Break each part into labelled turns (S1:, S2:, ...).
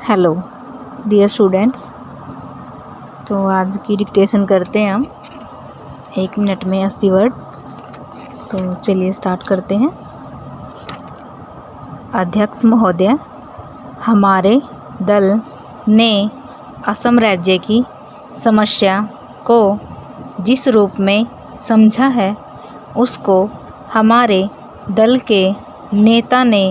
S1: Hello dear students. तो आज की डिक्टेशन करते हैं हम 1 मिनट में 80 वर्ड। तो चलिए स्टार्ट करते हैं। अध्यक्ष महोदय, हमारे दल ने असम राज्य की समस्या को जिस रूप में समझा है उसको हमारे दल के नेता ने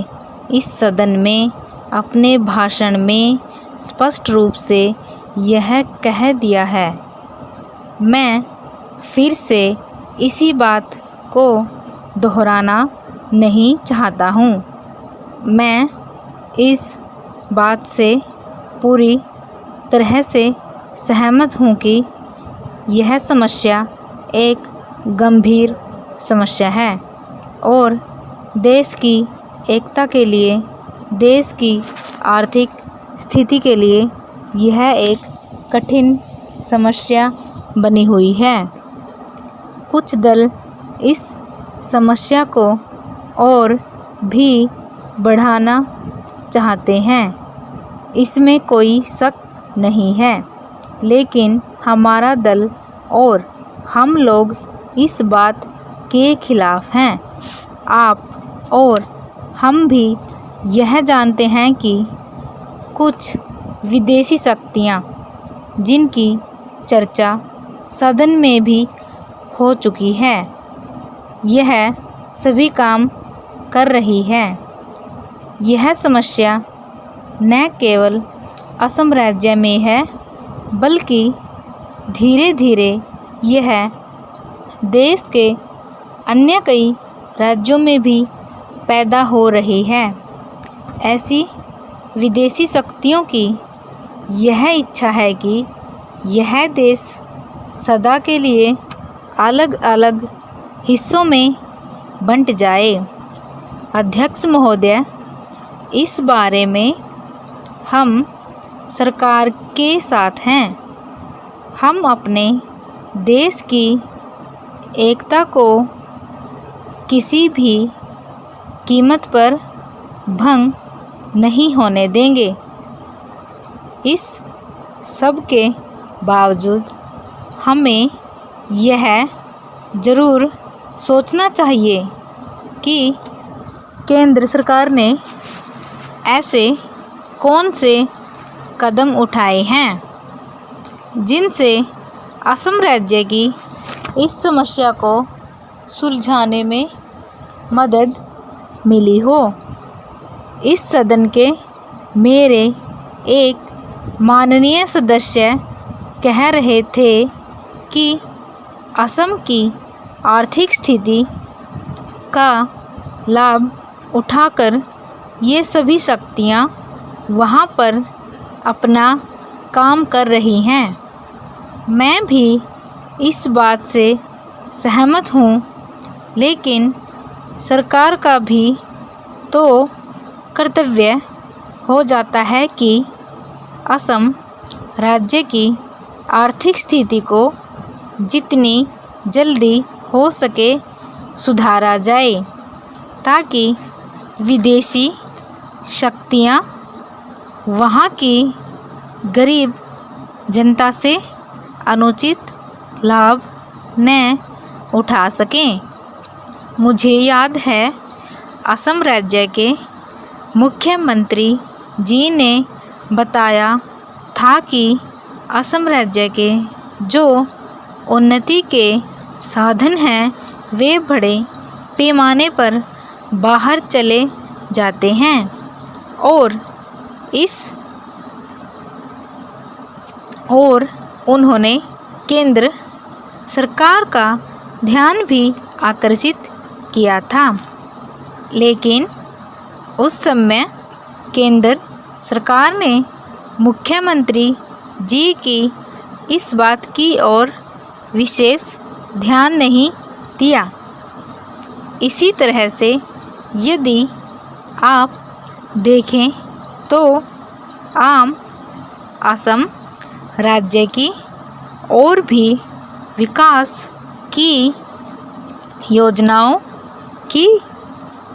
S1: इस सदन में अपने भाषण में स्पष्ट रूप से यह कह दिया है। मैं फिर से इसी बात को दोहराना नहीं चाहता हूँ। मैं इस बात से पूरी तरह से सहमत हूँ कि यह समस्या एक गंभीर समस्या है और देश की एकता के लिए, देश की आर्थिक स्थिति के लिए यह एक कठिन समस्या बनी हुई है। कुछ दल इस समस्या को और भी बढ़ाना चाहते हैं, इसमें कोई शक नहीं है, लेकिन हमारा दल और हम लोग इस बात के खिलाफ हैं। आप और हम भी यह जानते हैं कि कुछ विदेशी शक्तियाँ, जिनकी चर्चा सदन में भी हो चुकी है, यह सभी काम कर रही है। यह समस्या न केवल असम राज्य में है, बल्कि धीरे धीरे यह देश के अन्य कई राज्यों में भी पैदा हो रही है। ऐसी विदेशी शक्तियों की यह इच्छा है कि यह देश सदा के लिए अलग अलग हिस्सों में बंट जाए। अध्यक्ष महोदय, इस बारे में हम सरकार के साथ हैं। हम अपने देश की एकता को किसी भी कीमत पर भंग नहीं होने देंगे। इस सब के बावजूद हमें यह ज़रूर सोचना चाहिए कि केंद्र सरकार ने ऐसे कौन से कदम उठाए हैं जिनसे असम राज्य की इस समस्या को सुलझाने में मदद मिली हो। इस सदन के मेरे एक माननीय सदस्य कह रहे थे कि असम की आर्थिक स्थिति का लाभ उठाकर ये सभी शक्तियाँ वहाँ पर अपना काम कर रही हैं। मैं भी इस बात से सहमत हूँ, लेकिन सरकार का भी तो कर्तव्य हो जाता है कि असम राज्य की आर्थिक स्थिति को जितनी जल्दी हो सके सुधारा जाए, ताकि विदेशी शक्तियाँ वहाँ की गरीब जनता से अनुचित लाभ न उठा सकें। मुझे याद है, असम राज्य के मुख्यमंत्री जी ने बताया था कि असम राज्य के जो उन्नति के साधन हैं वे बड़े पैमाने पर बाहर चले जाते हैं और उन्होंने केंद्र सरकार का ध्यान भी आकर्षित किया था। लेकिन उस समय केंद्र सरकार ने मुख्यमंत्री जी की इस बात की ओर विशेष ध्यान नहीं दिया। इसी तरह से यदि आप देखें तो असम राज्य की और भी विकास की योजनाओं की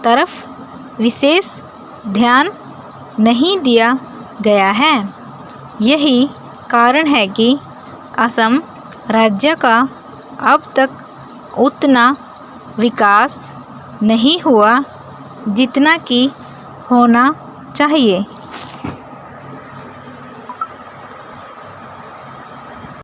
S1: तरफ विशेष ध्यान नहीं दिया गया है। यही कारण है कि असम राज्य का अब तक उतना विकास नहीं हुआ जितना कि होना चाहिए।